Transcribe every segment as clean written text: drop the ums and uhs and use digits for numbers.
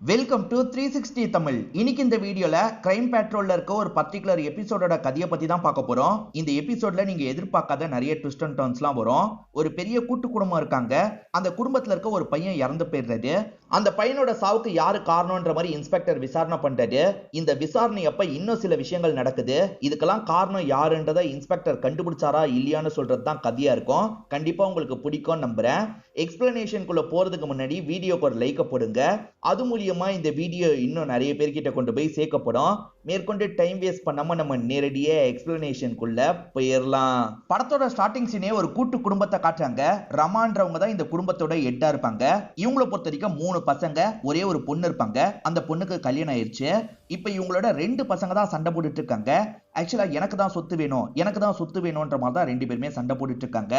Welcome to 360 Tamil. இன்னைக்கு இந்த வீடியோல கிரைம் பேட்ரோல்ல இருக்க ஒரு பர்டிகுலர் எபிசோடோட கதையை பத்தி தான் பார்க்க போறோம். இந்த எபிசோட்ல நீங்க எதிர்பார்க்காத நிறைய ட்விஸ்ட் அண்ட் டர்ன்ஸ்லாம் வரும். ஒரு பெரிய கூட்டு குடும்பம் இருக்காங்க. அந்த குடும்பத்துல இருக்க ஒரு பையன் இறந்து போயிடுறாரு. அந்த பையனோட சாவுக்கு யாரு காரணம்ன்ற மாதிரி இன்ஸ்பெக்டர் விசாரணை பண்றாரு. இந்த விசாரணை அப்ப இன்னும் சில விஷயங்கள் நடக்குது. இதுக்கெல்லாம் காரணம் யாருன்றதை இன்ஸ்பெக்டர் கண்டுபிடிச்சாரா இல்லையான்னு சொல்றது தான் கதையா இருக்கும். கண்டிப்பா உங்களுக்கு பிடிக்கும் நம்புறேன். எக்ஸ்பிளனேஷனுக்குள்ள போறதுக்கு முன்னாடி வீடியோக்கு ஒரு லைக் போடுங்க. அது மூலியமா இந்த வீடியோ இன்னும் நிறைய பேர்கிட்ட கொண்டு போய் சேர்க்கப்படும். மேற்கொண்டு டைம் வேஸ்ட் பண்ணாம நம்ம நேரடியா எக்ஸ்பிளனேஷனுக்குள்ள போயிடலாம். படத்தோட ஸ்டார்டிங் சீனே ஒரு கூட்டு குடும்பத்தை காட்டுறாங்க. ரமான்றவங்க தான் இந்த குடும்பத்தோட ஹெட்டா இருப்பாங்க. இவங்கள பொறுத்த வரைக்கும் 3 பசங்க, ஒரே ஒரு பொண்ணு இருப்பாங்க. அந்த பொண்ணுக்கு கல்யாணம் ஆயிடுச்சு. இப்ப இவங்களோட 2 பசங்க தான் சண்டை போட்டுட்டு இருக்காங்க. ஆக்சுவலா எனக்கு தான் சொத்து வேணும், எனக்கு தான் சொத்து வேணும்ன்ற மாதிரி தான் 2 பேருமே சண்டை போட்டுட்டு இருக்காங்க.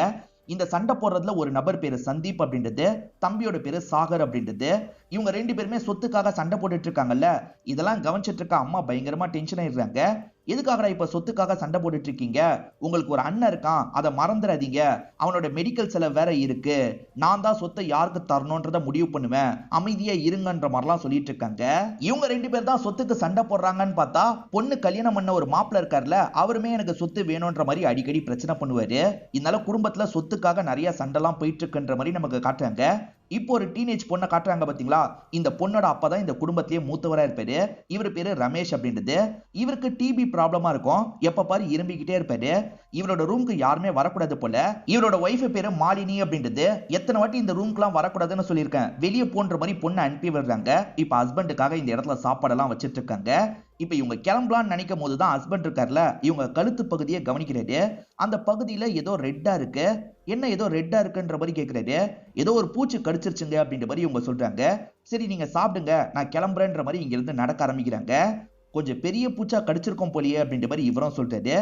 இந்த சண்டை போடுறதுல ஒரு நபர் பேரு சந்தீப் அப்படின்றது, தம்பியோட பேரு சாகர் அப்படின்றது. இவங்க 2 பேருமே சொத்துக்காக சண்டை போட்டுட்டு இருக்காங்கல்ல. இதெல்லாம் கவனிச்சிட்டு இருக்க அம்மா பயங்கரமா டென்ஷன் ஆயிடுறாங்க. எதுக்காகடா இப்ப சொத்துக்காக சண்டை போட்டுட்டு இருக்கீங்க? உங்களுக்கு ஒரு அண்ணன் இருக்கான், அதை மறந்துடாதீங்க. அவனோட மெடிக்கல் செலவு வேற இருக்கு. நான் தான் சொத்தை யாருக்கு தரணும்ன்றத முடிவு பண்ணுவேன். அமைதியா இருங்கன்ற மாதிரிலாம் சொல்லிட்டு இருக்காங்க. இவங்க 2 பேர் தான் சொத்துக்கு சண்டை போடுறாங்கன்னு பார்த்தா, பொண்ணு கல்யாணம் பண்ண ஒரு மாப்பிள்ள இருக்காருல, அவருமே எனக்கு சொத்து வேணும்ன்ற மாதிரி அடிக்கடி பிரச்சனை பண்ணுவாரு. இதனால குடும்பத்துல சொத்துக்காக நிறைய சண்டைலாம் போயிட்டு இருக்குன்ற மாதிரி நமக்கு காட்டுறாங்க. இப்போ ஒரு டீனேஜ் பொண்ணை காட்டுறாங்க பாத்தீங்களா? இந்த பொண்ணோட அப்பா தான் இந்த குடும்பத்திலேயே மூத்தவரா இருப்பாரு. இவர் பேரு ரமேஷ் அப்படின்றது. இவருக்கு டிபி ப்ராப்ளமா இருக்கும். எப்ப பாரு இரும்பிக்கிட்டே இருப்பாரு. இவரோட ரூமுக்கு யாருமே வரக்கூடாது போல. இவரோட ஒய்ஃப் பேரு மாலினி அப்படின்றது. எத்தனை வாட்டி இந்த ரூம்க்குலாம் வரக்கூடாதுன்னு சொல்லியிருக்கேன், வெளியே போன்ற மாதிரி பொண்ணை அனுப்பி விடுறாங்க. இப்ப ஹஸ்பண்டுக்காக இந்த இடத்துல சாப்பாடெல்லாம் வச்சிட்டு இருக்காங்க. இப்ப இவங்க கிளம்பலான்னு நினைக்கும் போதுதான் ஹஸ்பண்ட் இருக்கார்ல, இவங்க கழுத்து பகுதியை கவனிக்கிறாரு. அந்த பகுதியில ஏதோ ரெட்டா இருக்கு. என்ன ஏதோ ரெட்டா இருக்குன்ற மாதிரி கேட்கிறாரு. ஏதோ ஒரு பூச்சி கடிச்சிருச்சுங்க அப்படின்ற மாதிரி இவங்க சொல்றாங்க. சரி நீங்க சாப்பிடுங்க, நான் கிளம்புறேன்ற மாதிரி இங்க இருந்து நடக்க ஆரம்பிக்கிறாங்க. கொஞ்சம் பெரிய பூச்சா கடிச்சிருக்கோம் போலியே அப்படின்ற மாதிரி இவரும் சொல்றாரு.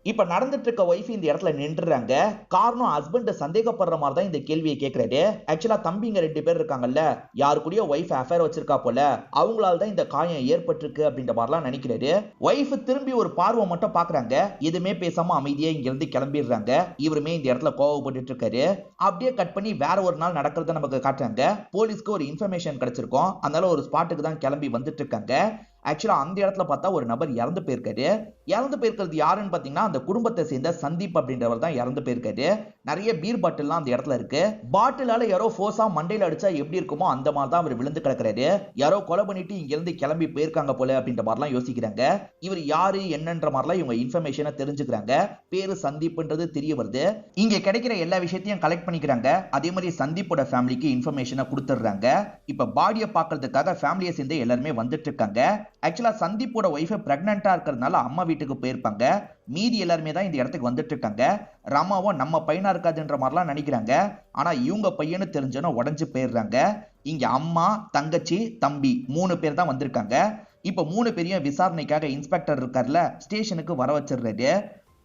இப்ப நடந்துட்டு இருக்க ஒய்ஃப் இந்த இடத்துல நின்றுறாங்க. காரணம் ஹஸ்பண்ட் சந்தேகப்படுற மாதிரி தான் இந்த கேள்வியை கேட்கிறாரு. ஆக்சுவலா தம்பிங்க 2 பேர் இருக்காங்கல்ல, யாரு கூடயோ ஒய்ஃப் அஃபேர் வச்சிருக்கா போல, அவங்களால தான் இந்த காயம் ஏற்பட்டிருக்கு அப்படின்ற மாதிரிலாம் நினைக்கிறாரு. ஒய்ஃப் திரும்பி ஒரு பார்வை மட்டும் பாக்குறாங்க. எதுவுமே பேசாம அமைதியா இங்க இருந்து கிளம்பிடுறாங்க. இவருமே இந்த இடத்துல கோவப்பட்டு இருக்காரு. அப்படியே கட் பண்ணி வேற ஒரு நாள் நடக்கிறத நமக்கு காட்டுறாங்க. போலீஸ்க்கு ஒரு இன்ஃபர்மேஷன் கிடைச்சிருக்கும். அதனால ஒரு ஸ்பாட்டுக்கு தான் கிளம்பி வந்துட்டு இருக்காங்க. ஆக்சுவலா அந்த இடத்துல பார்த்தா ஒரு நபர் இறந்து போயிருக்காரு. இறந்து போயிருக்கிறது யாருன்னு பாத்தீங்கன்னா, அந்த குடும்பத்தை சேர்ந்த சந்தீப் அப்படின்றவர் தான் இறந்து போயிருக்காரு. நிறைய பீர் பாட்டில்லாம் அந்த இடத்துல இருக்கு. பாட்டிலால யாரோ ஃபோர்ஸா மண்டையில அடிச்சா எப்படி இருக்குமோ அந்த மாதிரி தான் அவர் விழுந்து கிடக்குறாரு. யாரோ கொலை பண்ணிட்டு இங்க இருந்து கிளம்பி போயிருக்காங்க போல அப்படின்ற மாதிரிலாம் யோசிக்கிறாங்க. இவர் யாரு என்னன்ற மாதிரிலாம் இவங்க இன்ஃபர்மேஷனை தெரிஞ்சுக்கிறாங்க. பேரு சந்தீப்ன்றது தெரிய வருது. இங்க கிடைக்கிற எல்லா விஷயத்தையும் கலெக்ட் பண்ணிக்கிறாங்க. அதே மாதிரி சந்தீப்போட ஃபேமிலிக்கு இன்ஃபர்மேஷனை கொடுத்துடுறாங்க. இப்ப பாடியை பார்க்கறதுக்காக ஃபேமிலியை சேர்ந்து எல்லாருமே வந்துட்டு இருக்காங்க. ஆக்சுவலா சந்தீப்போட ஒய்ஃப் பிரெக்னன்ட்டா இருக்கிறதுனால அம்மா வீட்டுக்கு போயிருப்பாங்க. மீதி எல்லாருமே தான் இந்த இடத்துக்கு வந்துட்டு இருக்காங்க. ரமாவும் நம்ம பையனா இருக்காதுன்ற மாதிரிலாம் நினைக்கிறாங்க. ஆனா இவங்க பையனு தெரிஞ்சோன்னு உடஞ்சு போயிடுறாங்க. இங்க அம்மா, தங்கச்சி, தம்பி 3 பேர் தான் வந்திருக்காங்க. இப்ப 3 பேரையும் விசாரணைக்காக இன்ஸ்பெக்டர் இருக்கார்ல, ஸ்டேஷனுக்கு வர வச்சிடுறாரு.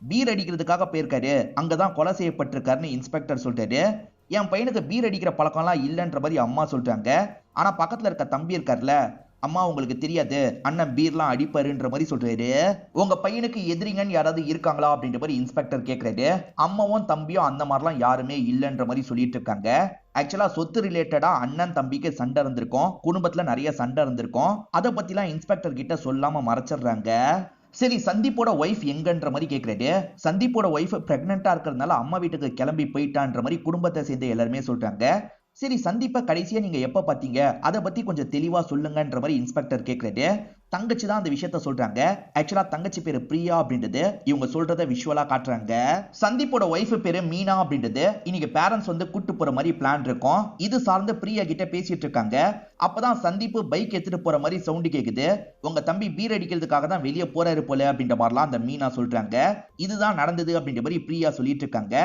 பீர் அடிக்கிறதுக்காக போயிருக்காரு. அங்கதான் கொலை செய்யப்பட்டிருக்காருன்னு இன்ஸ்பெக்டர் சொல்றாரு. என் பையனுக்கு பீர் அடிக்கிற பழக்கம்லாம் இல்லைன்ற மாதிரி அம்மா சொல்றாங்க. ஆனா பக்கத்துல இருக்க தம்பி இருக்கார்ல, அம்மா உங்களுக்கு தெரியாது, அண்ணன் பீர்லாம் அடிப்பாருன்ற மாதிரி சொல்றாரு. உங்க பையனுக்கு எதிரிங்கன்னு யாராவது இருக்காங்களா அப்படின்ற மாதிரி இன்ஸ்பெக்டர் கேட்கிறாரு. அம்மாவும் தம்பியும் அந்த மாதிரிலாம் யாருமே இல்லைன்ற மாதிரி சொல்லிட்டு இருக்காங்க. ஆக்சுவலா சொத்து ரிலேட்டடா அண்ணன் தம்பிக்கு சண்டை இருந்திருக்கும். குடும்பத்துல நிறைய சண்டை இருந்திருக்கும். அதை பத்திலாம் இன்ஸ்பெக்டர் கிட்ட சொல்லாம மறைச்சிடுறாங்க. சரி சந்தீப்போட ஒய்ஃப் எங்கன்ற மாதிரி கேட்கிறாரு. சந்தீப்போட ஒய்ஃப் பிரெக்னன்ட்டா இருக்கிறதுனால அம்மா வீட்டுக்கு கிளம்பி போயிட்டான்ற மாதிரி குடும்பத்தை சேர்ந்து எல்லாருமே சொல்றாங்க. சரி சந்தீப்பை கடைசியா நீங்க எப்ப பாத்தீங்க, அதை பத்தி கொஞ்சம் தெளிவா சொல்லுங்கன்ற மாதிரி இன்ஸ்பெக்டர் கேட்கிறாரு. தங்கச்சி தான் அந்த விஷயத்த சொல்றாங்க. ஆக்சுவலா தங்கச்சி பேரு பிரியா அப்படின்றது. இவங்க சொல்றத விஷுவலா காட்டுறாங்க. சந்தீப்போட ஒய்ஃப் பேரு மீனா அப்படின்றது. இன்னைக்கு பேரண்ட்ஸ் வந்து கூட்டு போற மாதிரி பிளான் இருக்கும். இது சார்ந்து பிரியா கிட்ட பேசிட்டு இருக்காங்க. அப்பதான் சந்தீப் பைக் எடுத்துட்டு போற மாதிரி சவுண்ட் கேக்குது. உங்க தம்பி பீர் அடிக்கிறதுக்காக தான் வெளியே போறாரு போல அப்படின்ற மாதிரிலாம் அந்த மீனா சொல்றாங்க. இதுதான் நடந்தது அப்படின்ற மாதிரி பிரியா சொல்லிட்டு இருக்காங்க.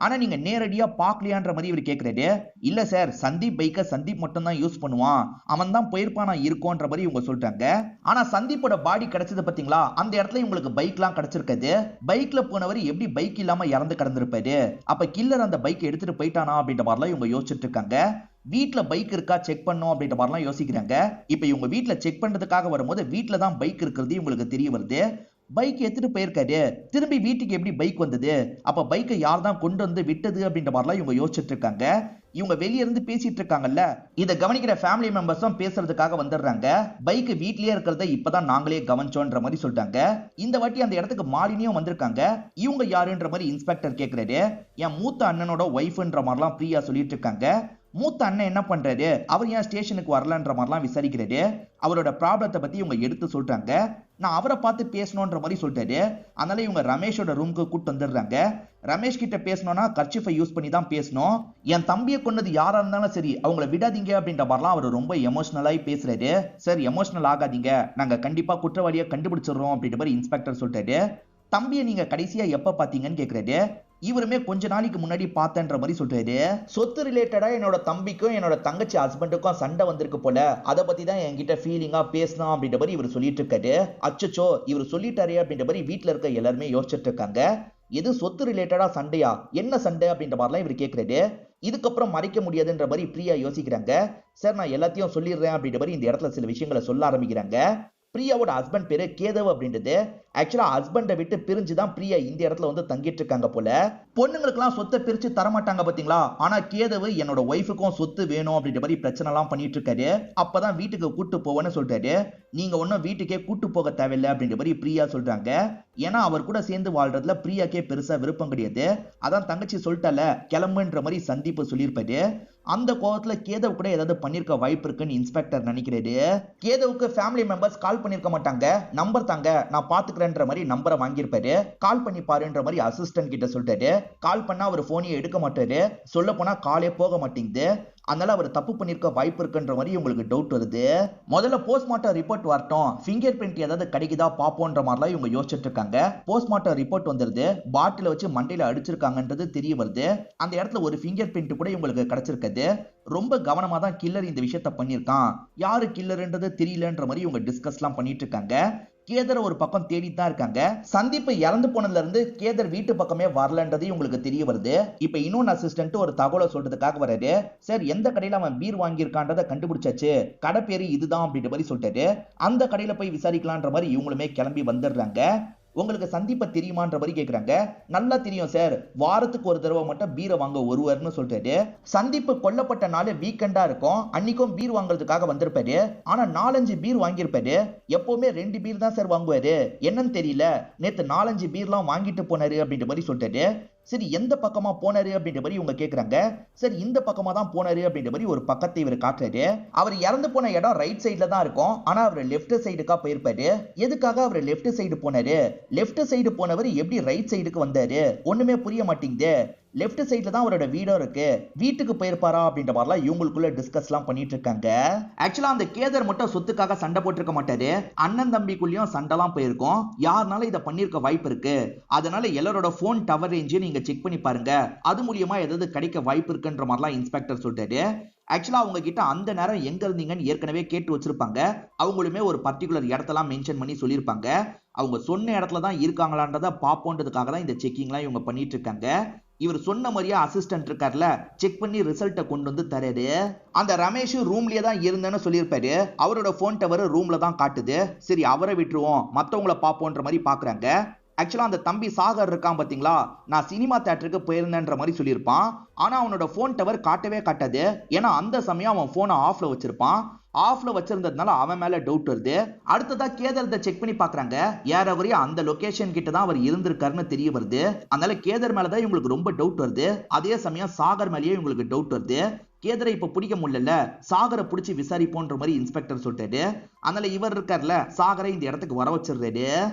ஆனா நீங்க நேரடியா பாக்கலையான்ற மாதிரி இவர் கேட்கிறாரு. இல்ல சார், சந்தீப் பைக்கை சந்தீப் மட்டும் தான் யூஸ் பண்ணுவான், அவன் தான் போயிருப்பானா இருக்கும்ன்ற மாதிரி இவங்க சொல்றாங்க. ஆனா சந்தீப்போட பாடி கிடைச்சது பாத்தீங்களா, அந்த இடத்துல இவங்களுக்கு பைக்லாம் கிடைச்சிருக்காது. பைக்ல போனவர் எப்படி பைக் இல்லாம இறந்து கிடந்திருப்பாரு? அப்ப கில்லர் அந்த பைக் எடுத்துட்டு போயிட்டானா அப்படின்ற மாதிரிலாம் இவங்க யோசிச்சுட்டு இருக்காங்க. வீட்டுல பைக் இருக்கா செக் பண்ணும் அப்படின்ற மாதிரிலாம் யோசிக்கிறாங்க. இப்ப இவங்க வீட்டுல செக் பண்றதுக்காக வரும்போது வீட்டுல தான் பைக் இருக்கிறது இவங்களுக்கு தெரிய வருது. பைக் எடுத்துட்டு போயிருக்காரு, திரும்பி வீட்டுக்கு எப்படி பைக் வந்தது, அப்ப பைக்கை யார் தான் கொண்டு வந்து விட்டது அப்படின்ற மாதிரிலாம் இவங்க யோசிச்சுட்டு இருக்காங்க. இவங்க வெளிய இருந்து பேசிட்டு இருக்காங்கல்ல, இத கவனிக்கிற ஃபேமிலி மெம்பர்ஸும் பேசுறதுக்காக வந்துடுறாங்க. பைக் வீட்லயே இருக்கிறத இப்பதான் நாங்களே கவனிச்சோன்ற மாதிரி சொல்லிட்டாங்க. இந்த வாட்டி அந்த இடத்துக்கு மாலினியும் வந்திருக்காங்க. இவங்க யாருன்ற மாதிரி இன்ஸ்பெக்டர் கேக்குறாரு. என் மூத்த அண்ணனோட ஒய்ஃப்ன்ற மாதிரிலாம் பிரியா சொல்லிட்டு இருக்காங்க. மூத்த அண்ணன் என்ன பண்றாரு, அவர் ஏன் ஸ்டேஷனுக்கு வரலன்ற மாதிரிலாம் விசாரிக்கிறாரு. அவரோட ப்ராப்ளத்தை பத்தி இவங்க எடுத்து சொல்றாங்க. நான் அவரை பார்த்து பேசணுன்ற மாதிரி சொல்லிட்டாரு. அதனால இவங்க ரமேஷோட ரூமுக்கு கூட்டு வந்துடுறாங்க. ரமேஷ் கிட்ட பேசணும்னா கர்ச்சிஃபை யூஸ் பண்ணி தான் பேசணும். என் தம்பியை கொண்டது யாரா இருந்தாலும் சரி அவங்கள விடாதீங்க அப்படின்ற மாதிரிலாம் அவர் ரொம்ப எமோஷனலாகி பேசுறாரு. சார் எமோஷனல் ஆகாதீங்க, நாங்க கண்டிப்பா குற்றவாளியை கண்டுபிடிச்சிடுறோம் அப்படின்ற மாதிரி இன்ஸ்பெக்டர் சொல்லிட்டாரு. தம்பியை நீங்க கடைசியா எப்ப பாத்தீங்கன்னு கேக்குறாரு. இவருமே கொஞ்ச நாளைக்கு முன்னாடி பார்த்தன்ற மாதிரி சொல்றாரு. சொத்து ரிலேட்டடா என்னோட தம்பிக்கும் என்னோட தங்கச்சி ஹஸ்பண்டுக்கும் சண்டை வந்திருக்கு போல, அதை பத்தி தான் என்கிட்ட ஃபீலிங்கா பேசணும் அப்படின்ற மாதிரி இவர் சொல்லிட்டு இருக்காரு. அச்சச்சோ இவர் சொல்லிட்டாரே அப்படின்ற மாதிரி வீட்டுல இருக்க எல்லாருமே யோசிச்சுட்டு இருக்காங்க. எது சொத்து ரிலேட்டடா சண்டையா, என்ன சண்டை அப்படின்ற மாதிரிலாம் இவர் கேட்கிறாரு. இதுக்கப்புறம் மறைக்க முடியாதுன்ற மாதிரி பிரியா யோசிக்கிறாங்க. சார் நான் எல்லாத்தையும் சொல்லிடுறேன் அப்படின்ற மாதிரி இந்த இடத்துல சில விஷயங்களை சொல்ல ஆரம்பிக்கிறாங்க. பிரியாவோட ஹஸ்பண்ட் பேரு கேதவ் அப்படின்றது. ஆக்சுவலா ஹஸ்பண்டை விட்டு பிரிஞ்சுதான் பிரியா இந்த இடத்துல வந்து தங்கிட்டு இருக்காங்க போல. பொண்ணுங்களுக்கெல்லாம் சொத்தை பிரிச்சு தரமாட்டாங்க பாத்தீங்களா, ஆனா கேதவ் என்னோட ஒய்ஃபுக்கும் சொத்து வேணும் அப்படின்ற மாதிரி பிரச்சனை எல்லாம் பண்ணிட்டு இருக்காரு. அப்பதான் வீட்டுக்கு கூட்டு போவேன்னு சொல்றாரு. நீங்க ஒன்னும் வீட்டுக்கே கூட்டு போக தேவையில்லை அப்படின்ற மாதிரி பிரியா சொல்றாங்க. ஏன்னா அவர் கூட சேர்ந்து வாழ்றதுல பிரியாக்கே பெருசா விருப்பம் கிடையாது. அதான் தங்கச்சி சொல்லிட்டால கிளம்புன்ற மாதிரி சந்தீப் சொல்லியிருப்பாரு. அந்த கோவத்துல கேதவ் கூட ஏதாவது பண்ணிருக்க வாய்ப்பு இருக்குன்னு இன்ஸ்பெக்டர் நினைக்கிறாரு. கேதவுக்கு ஃபேமிலி மெம்பர்ஸ் கால் பண்ணிருக்க மாட்டாங்க, நம்பர் தாங்க நான் பாத்துக்கிறேன்ற மாதிரி நம்பரை வாங்கியிருப்பாரு. கால் பண்ணி பாருன்ற மாதிரி அசிஸ்டன்ட் கிட்ட சொல்லிட்டாரு. கால் பண்ணா அவர் போனையே எடுக்க மாட்டாரு. சொல்ல போனா காலே போக மாட்டேங்குது. அதனால அவர் தப்பு பண்ணிருக்க வாய்ப்பு இருக்குன்ற மாதிரி உங்களுக்கு டவுட் வருது. முதல்ல போஸ்ட்மார்ட்டம் ரிப்போர்ட் வரட்டும், ஃபிங்கர் பிரிண்ட் ஏதாவது கிடைக்குதா பாப்போன்ற மாதிரிலாம் இவங்க யோசிச்சுட்டு இருக்காங்க. போஸ்ட்மார்ட்டம் ரிப்போர்ட் வந்துருது. பாட்டில வச்சு மண்டையில அடிச்சிருக்காங்கன்றது தெரிய வருது. அந்த இடத்துல ஒரு ஃபிங்கர் பிரிண்ட் கூட இவங்களுக்கு கிடைச்சிருக்குது. ரொம்ப கவனமா தான் கில்லர் இந்த விஷயத்த பண்ணிருக்கான். யாரு கில்லர்ன்றது தெரியலன்ற மாதிரி இவங்க டிஸ்கஸ்லாம் பண்ணிட்டு இருக்காங்க. கேதர் ஒரு பக்கம் தேடிட்டு தான் இருக்காங்க. சந்தீப் இறந்து போனதுல இருந்து கேதர் வீட்டு பக்கமே வரலன்றது உங்களுக்கு தெரிய வருது. இப்ப இன்னொன்னு அசிஸ்டன்ட் ஒரு தகவலை சொல்றதுக்காக வராரு. சார் எந்த கடையில அவன் பீர் வாங்கியிருக்கான்றத கண்டுபிடிச்சாச்சு, கடை பேரு இதுதான் அப்படின்ற மாதிரி சொல்லிட்டாரு. அந்த கடையில போய் விசாரிக்கலான்ற மாதிரி இவங்களுமே கிளம்பி வந்துடுறாங்க. உங்களுக்கு சந்தீப்பை தெரியுமான்ற மாதிரி கேக்குறாங்க. நல்லா தெரியும் சார், வாரத்துக்கு ஒரு தடவை மட்டும் பீரை வாங்க வருவார்னு சொல்றாரு. சந்தீப் கொல்லப்பட்ட நாள் வீக்கெண்டா இருக்கும், அன்னைக்கும் பீர் வாங்குறதுக்காக வந்திருப்பாரு. ஆனா 4-5 பீர் வாங்கியிருப்பாரு. எப்பவுமே 2 பீர் தான் சார் வாங்குவாரு, என்னன்னு தெரியல நேத்து 4-5 பீர்லாம் வாங்கிட்டு போனாரு அப்படின்ற மாதிரி சொல்றாரு. சரி எந்த பக்கமா போனாரு அப்படின்ற மாதிரி இவங்க கேக்குறாங்க. சரி இந்த பக்கமா தான் போனாரு அப்படின்ற மாதிரி ஒரு பக்கத்தை இவர் காட்டுறாரு. அவர் இறந்து போன இடம் ரைட் சைட்ல தான் இருக்கும், ஆனா அவர் லெஃப்ட் சைடுக்கா போயிருப்பாரு. எதுக்காக அவர் லெஃப்ட் சைடு போனாரு, லெஃப்ட் சைடு போனவர் எப்படி ரைட் சைடுக்கு வந்தாரு, ஒண்ணுமே புரிய மாட்டேங்குது. லெஃப்ட் சைடுல தான் அவரோட வீடும் இருக்கு, வீட்டுக்கு போயிருப்பாரா அப்படின்ற மாதிரிலாம் இவங்களுக்குள்ள டிஸ்கஸ்லாம் பண்ணிட்டு இருக்காங்க. ஆக்சுவலா அந்த கேதர் மட்டும் சொத்துக்காக சண்டை போட்டிருக்க மாட்டாரு, அண்ணன் தம்பிக்குள்ளயும் சண்டைலாம் போயிருக்கும். யாருனால இதை பண்ணிருக்க வாய்ப்பு இருக்கு. அதனால எல்லாரோட போன் டவர் ரேஞ்சு நீங்க செக் பண்ணி பாருங்க, அது மூலியமா ஏதாவது கிடைக்க வாய்ப்பு இருக்குன்ற மாதிரிலாம் இன்ஸ்பெக்டர் சொல்லிட்டாரு. ஆக்சுவலா அவங்க கிட்ட அந்த நேரம் எங்க இருந்தீங்கன்னு ஏற்கனவே கேட்டு வச்சிருப்பாங்க. அவங்களுமே ஒரு பர்டிகுலர் இடத்தெல்லாம் மென்ஷன் பண்ணி சொல்லியிருப்பாங்க. அவங்க சொன்ன இடத்துல தான் இருக்காங்களான்றத பாப்போன்றதுக்காக தான் இந்த செக்கிங்லாம் இவங்க பண்ணிட்டு இருக்காங்க. இவர் சொன்ன மாதிரியே அசிஸ்டன்ட் இருக்கார்ல, செக் பண்ணி ரிசல்ட்டை கொண்டு வந்து தராரு. அந்த ரமேஷ் ரூம்லயே தான் இருந்தேன்னு சொல்லியிருப்பாரு. அவரோட போன் டவர் ரூம்ல தான் காட்டுது. சரி அவரை விட்டுருவோம், மத்தவங்கள பாப்போன்ற மாதிரி பாக்குறாங்க. ஆக்சுவலா அந்த தம்பி சாகர் இருக்கான் பாத்தீங்களா, நான் சினிமா தியேட்டருக்கு போயிருந்தேன்ற மாதிரி சொல்லியிருப்பான். ஆனா அவனோட போன் டவர் காட்டவே காட்டாது. ஏன்னா அந்த சமயம் அவன் போனை ஆஃப்ல வச்சிருப்பான். ஆஃப்ல வச்சிருந்ததுனால அவன் மேல டவுட் வருது. அடுத்ததா கேதர் செக் பண்ணி பாக்குறாங்க. ஏறவரையா அந்த லொகேஷன் கிட்ட தான் அவர் இருந்திருக்காருன்னு தெரிய வருது. அதனால கேதர் மேலதான் இவங்களுக்கு ரொம்ப டவுட் வருது. அதே சமயம் சாகர் மேலேயே இவங்களுக்கு டவுட் வருது. கேதரை இப்ப பிடிக்க முடியல, சாகரை பிடிச்சி விசாரிப்போன்ற மாதிரி இன்ஸ்பெக்டர் சொல்லிட்டாரு. அதனால இவர் இருக்கார்ல, சாகரை இந்த இடத்துக்கு வர வச்சிடுறாரு.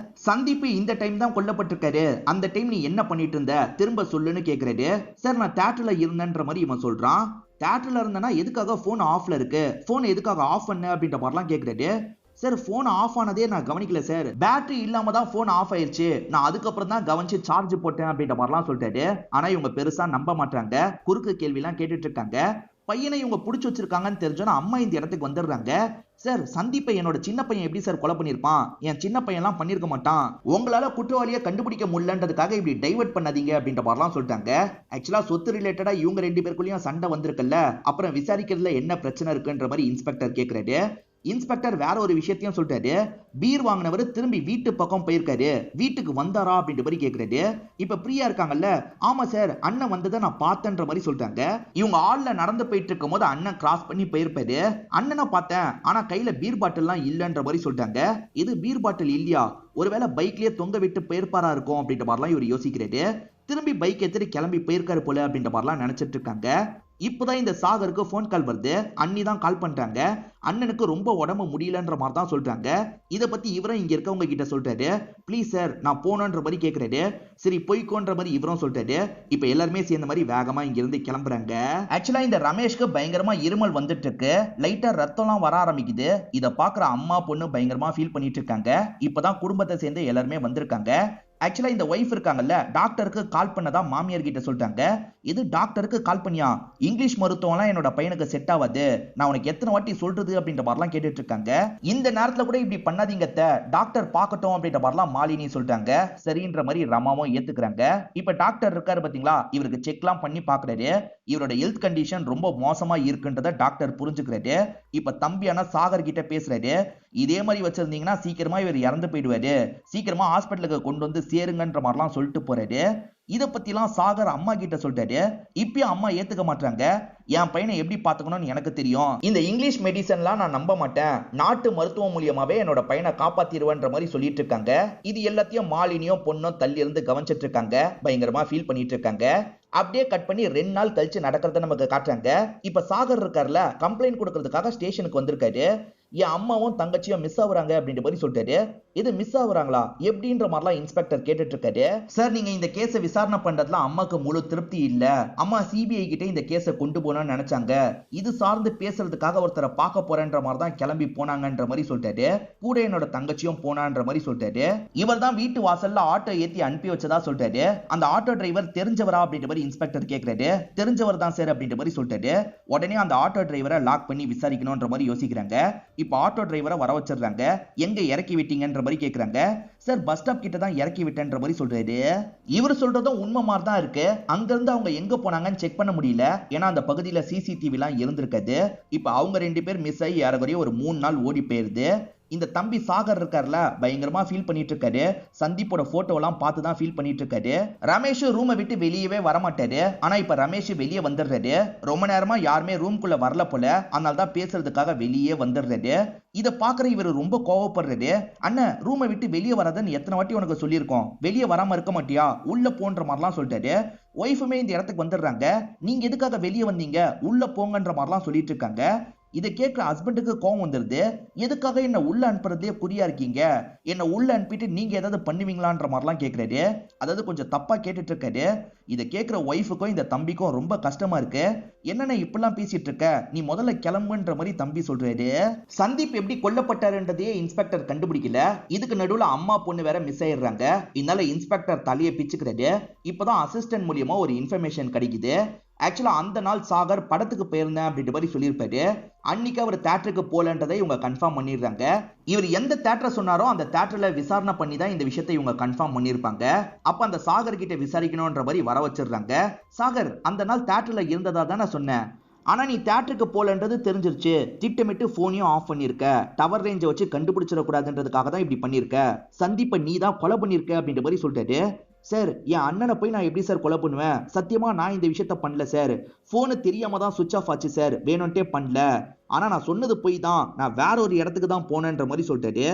சந்தீப் இந்த டைம் தான் கொல்லப்பட்டிருக்காரு, அந்த டைம் நீ என்ன பண்ணிட்டு இருந்த திரும்ப சொல்லுன்னு கேக்குறாரு. சார் நான் தியேட்டர்ல இருந்தேன்ற மாதிரி இவன் சொல்றான். தியேட்டர்ல இருந்தனா எதுக்காக போன் ஆஃப்ல இருக்கு, போன் எதுக்காக ஆஃப் பண்ண அப்படின்ற மாதிரிலாம் கேக்குறாரு. சார் போன் ஆஃப் ஆனதே நான் கவனிக்கல சார், பேட்டரி இல்லாம தான் போன் ஆஃப் ஆயிருச்சு, நான் அதுக்கப்புறம் தான் கவனிச்சு சார்ஜ் போட்டேன் அப்படின்ற மாதிரிலாம் சொல்லிட்டாரு. ஆனா இவங்க பெருசா நம்ப மாட்டாங்க, குறுக்கு கேள்வி எல்லாம் கேட்டுட்டு இருக்காங்க. பையனை இவங்க புடிச்சு வச்சிருக்காங்கன்னு தெரிஞ்சோன்னா அம்மா இந்த இடத்துக்கு வந்துடுறாங்க. சார் சந்தீப்பை என்னோட சின்ன பையன் எப்படி சார் கொலை பண்ணிருப்பான், என் சின்ன பையன் எல்லாம் பண்ணிருக்க மாட்டான், உங்களால குற்றவாளியை கண்டுபிடிக்க முடியலன்றதுக்காக இப்படி டைவர்ட் பண்ணாதீங்க அப்படின்ற மாதிரிலாம் சொல்லிட்டாங்க. ஆக்சுவலா சொத்து ரிலேட்டடா இவங்க 2 பேருக்குள்ளயும் சண்டை வந்திருக்குல்ல, அப்புறம் விசாரிக்கிறதுல என்ன பிரச்சனை இருக்குன்ற மாதிரி இன்ஸ்பெக்டர் கேக்குறாரு. இன்ஸ்பெக்டர் வேற ஒரு விஷயத்தையும் சொல்றாரு. பீர் வாங்கினவர் திரும்பி வீட்டு பக்கம் போயிருக்காரு, வீட்டுக்கு வந்தாரா அப்படின்ற மாதிரி கேக்குறாரு. இப்ப பிரியா இருக்காங்கல்ல, ஆமா சார் அண்ணன் வந்ததை நான் பார்த்தேன்ற மாதிரி சொல்றாங்க. இவங்க ஆள்ல நடந்து போயிட்டு இருக்கும் போது அண்ணன் கிராஸ் பண்ணி போயிருப்பாரு, அண்ணனை பார்த்தேன் ஆனா கையில பீர் பாட்டில்லாம் இல்லன்ற மாதிரி சொல்றாங்க. இது பீர் பாட்டில் இல்லையா, ஒருவேளை பைக்லயே தொங்க விட்டு போயிருப்பாரா இருக்கும் அப்படின்ற மாதிரிலாம் இவர் யோசிக்கிறாரு. திரும்பி பைக் எடுத்துட்டு கிளம்பி போயிருக்காரு போல அப்படின்ற மாதிரிலாம் நினைச்சிட்டு இருக்காங்க. இப்பதான் இந்த சாகருக்கு போன் கால் வருது. அண்ணி தான் கால் பண்றாங்க. அண்ணனுக்கு ரொம்ப உடம்பு முடியலன்ற மாதிரி தான் சொல்றாங்க. இத பத்தி இவரும் இங்க இருக்கவங்க கிட்ட சொல்றாரு. ப்ளீஸ் சார் நான் போனன்ற மாதிரி கேக்குறாரு. சரி போய்க்கோன்ற மாதிரி இவரும் சொல்றாரு. இப்ப எல்லாருமே சேர்ந்த மாதிரி வேகமா இங்க இருந்து கிளம்புறாங்க. ஆக்சுவலா இந்த ரமேஷ்க்கு பயங்கரமா இருமல் வந்துட்டு இருக்கு, லைட்டா ரத்தம்லாம் வர ஆரம்பிக்குது. இத பாக்குற அம்மா பொண்ணு பயங்கரமா ஃபீல் பண்ணிட்டு இருக்காங்க. இப்பதான் குடும்பத்தை சேர்ந்து எல்லாருமே வந்திருக்காங்க. ஆக்சுவலா இந்த ஒய்ஃப் இருக்காங்கல்ல, டாக்டருக்கு கால் பண்ணதா மாமியார் கிட்ட சொல்றாங்க. இது டாக்டருக்கு கால் பண்ணியா, இங்கிலீஷ் மருத்துவம்லாம் என்னோட பையனுக்கு செட் ஆகாது, நான் உனக்கு எத்தனை வாட்டி சொல்றது அப்படின்ற மாதிரிலாம் கேட்டுட்டு இருக்காங்க. இந்த நேரத்துல கூட இப்படி பண்ணாதீங்க, டாக்டர் பார்க்கட்டும் அப்படின்ற மாதிரிலாம் மாலினி சொல்றாங்க. சரின்ற மாதிரி ரமாவும் ஏத்துக்கிறாங்க. இப்ப டாக்டர் இருக்காரு பாத்தீங்களா, இவருக்கு செக்லாம் பண்ணி பாக்குறாரு. இவரோட ஹெல்த் கண்டிஷன் ரொம்ப மோசமா இருக்குன்றத டாக்டர் புரிஞ்சுக்கிறாரு. இப்ப தம்பியான சாகர் கிட்ட பேசுறாரு. இதே மாதிரி வச்சிருந்தீங்கன்னா சீக்கிரமா இவர் இறந்து போயிடுவாரு, சீக்கிரமா ஹாஸ்பிட்டலுக்கு கொண்டு வந்து சேருங்கன்ற மாதிரிலாம் சொல்லிட்டு போறாரு. இத பத்திலாம் சாகர் அம்மா கிட்ட சொல்றாரு. இப்பயும் அம்மா ஏத்துக்க மாட்டாங்க. என் பையனை எப்படி பாத்துக்கணும்னு எனக்கு தெரியும், இந்த இங்கிலீஷ் மெடிசன்லாம் நான் நம்ப மாட்டேன், நாட்டு மருத்துவம் மூலியமாவே என்னோட பையனை காப்பாத்திடுவேன்ற மாதிரி சொல்லிட்டு இருக்காங்க. இது எல்லாத்தையும் மாலினியும் பொண்ணும் தள்ளி இருந்து கவனிச்சிட்டு இருக்காங்க. பயங்கரமா ஃபீல் பண்ணிட்டு இருக்காங்க. அப்படியே கட் பண்ணி 2 நாள் கழிச்சு நடக்கிறத நமக்கு காட்டுறாங்க. இப்ப சாகர் இருக்காருல, கம்ப்ளைண்ட் கொடுக்கறதுக்காக ஸ்டேஷனுக்கு வந்திருக்காரு. என் அம்மாவும் தங்கச்சியும் மிஸ் ஆகுறாங்க அப்படின்ற மாதிரி சொல்லிட்டாரு. இது மிஸ் ஆகுறாங்களா எப்படின்ற மாதிரிலாம் இன்ஸ்பெக்டர் கேட்டுட்டு இருக்காரு. சார் நீங்க இந்த கேஸை விசாரணை பண்றதுல அம்மாக்கு முழு திருப்தி இல்ல, அம்மா சிபிஐ கிட்ட இந்த கேஸை கொண்டு போனோம்னு நினைச்சாங்க, இது சார்ந்து பேசுறதுக்காக ஒருத்தரை பார்க்க போறேன்ற மாதிரி தான் கிளம்பி போனாங்கன்ற மாதிரி சொல்லிட்டாரு. கூட என்னோட தங்கச்சியும் போனான்ற மாதிரி சொல்லிட்டாரு. இவர் தான் வீட்டு வாசல்ல ஆட்டோ ஏத்தி அனுப்பி வச்சதா சொல்லிட்டாரு. அந்த ஆட்டோ டிரைவர் தெரிஞ்சவரா அப்படின்ற மாதிரி இன்ஸ்பெக்டர் கேக்குறாரு. தெரிஞ்சவர் தான் சார் அப்படின்ற மாதிரி சொல்லிட்டாரு. உடனே அந்த ஆட்டோ டிரைவரை லாக் பண்ணி விசாரிக்கணும்ன்ற மாதிரி யோசிக்கிறாங்க. இப்ப ஆட்டோ டிரைவரை வர வச்சிடுறாங்க. எங்க இறக்கி விட்டீங்கன்ற மாதிரி கேக்குறாங்க. சார் பஸ் ஸ்டாப் கிட்ட தான் இறக்கி விட்டேன்ற மாதிரி சொல்றாரு. இவர் சொல்றதும் உண்மை மாதிரி தான் இருக்கு. அங்க இருந்து அவங்க எங்க போனாங்கன்னு செக் பண்ண முடியல, ஏன்னா அந்த பகுதியில சிசிடிவி எல்லாம் இருந்திருக்காது. இப்ப அவங்க 2 பேர் மிஸ் ஆகி ஏறக்குறைய ஒரு 3 நாள் ஓடி போயிருது. இந்த தம்பி சாகர் இருக்கார்ல, பயங்கரமா ஃபீல் பண்ணிட்டு இருக்காரு. சந்தீப்போட போட்டோ எல்லாம் பார்த்து தான் ஃபீல் பண்ணிட்டு இருக்காரு. ரமேஷ் ரூமை விட்டு வெளியவே வர மாட்டாரு. ஆனா இப்ப ரமேஷ் வெளியே வந்துடுறாரு. ரொம்ப நேரமா யாருமே ரூம்குள்ள வரல போல, அதனால தான் பேசுறதுக்காக வெளியே வந்துடுறாரு. இத பாக்குற இவர் ரொம்ப கோவப்படுறாரு. அண்ணன் ரூமை விட்டு வெளியே வராதுன்னு எத்தனை வாட்டி உனக்கு சொல்லியிருக்கோம், வெளியே வராம இருக்க மாட்டியா, உள்ள போன்ற மாதிரிலாம் சொல்லிட்டாரு. ஒய்ஃபுமே இந்த இடத்துக்கு வந்துடுறாங்க. நீங்க எதுக்காக வெளியே வந்தீங்க, உள்ள போங்கன்ற மாதிரிலாம் சொல்லிட்டு இருக்காங்க. இதை கேட்கிற ஹஸ்பண்டுக்கு கோவம் வந்துருது. எதுக்காக என்ன உள்ள அனுப்புறதே குறியா இருக்கீங்க, என்ன உள்ள அனுப்பிட்டு நீங்க ஏதாவது பண்ணுவீங்களான்ற மாதிரிலாம் கேட்கிறாரு. அதாவது கொஞ்சம் தப்பா கேட்டுட்டு இருக்காரு. இதை கேட்கிற ஒய்ஃபுக்கும் இந்த தம்பிக்கும் ரொம்ப கஷ்டமா இருக்கு. என்னென்ன இப்பெல்லாம் பேசிட்டு இருக்க, நீ முதல்ல கிளம்புன்ற மாதிரி தம்பி சொல்றாரு. சந்தீப் எப்படி கொல்லப்பட்டாருன்றதையே இன்ஸ்பெக்டர் கண்டுபிடிக்கல. இதுக்கு நடுவுல அம்மா பொண்ணு வேற மிஸ் ஆயிடுறாங்க. இதனால இன்ஸ்பெக்டர் தலையை பிச்சுக்கிறாரு. இப்பதான் அசிஸ்டன்ட் மூலியமா ஒரு இன்ஃபர்மேஷன் கிடைக்குது. ஆக்சுவலா அந்த நாள் சாகர் படத்துக்கு போயிருந்தேன் அப்படின்ற மாதிரி சொல்லியிருப்பாரு. அன்னைக்கு அவர் தியேட்டருக்கு போலன்றதை இவங்க கன்ஃபார்ம் பண்ணிடுறாங்க. இவர் எந்த தியேட்டரை சொன்னாரோ அந்த தியேட்டர்ல விசாரணை பண்ணி தான் இந்த விஷயத்தை இவங்க கன்ஃபார்ம் பண்ணியிருப்பாங்க. அப்ப அந்த சாகர் கிட்ட விசாரிக்கணும்ன்ற மாதிரி வர வச்சிடுறாங்க. சாகர் அந்த நாள் தியேட்டர்ல இருந்ததா தானே சொன்னேன், ஆனா நீ தியேட்டருக்கு போலன்றது தெரிஞ்சிருச்சு, திட்டமிட்டு போனையும் ஆஃப் பண்ணிருக்க, டவர் ரேஞ்சை வச்சு கண்டுபிடிச்சிடக்கூடாதுன்றதுக்காக தான் இப்படி பண்ணிருக்க, சந்தீப்பை நீ தான் கொலை பண்ணிருக்க அப்படின்ற மாதிரி சொல்லிட்டாரு. சார் என் அண்ணனை போய் நான் எப்படி சார் கொலை பண்ணுவேன், சத்தியமா நான் இந்த விஷயத்த பண்ணல சார், போனு தெரியாம தான் சுவிட்ச் ஆஃப் ஆச்சு சார், வேணும்ட்டே பண்ணல, ஆனா நான் சொன்னது போய் தான், நான் வேற ஒரு இடத்துக்கு தான் போனேன்ற மாதிரி சொல்லிட்டாரு.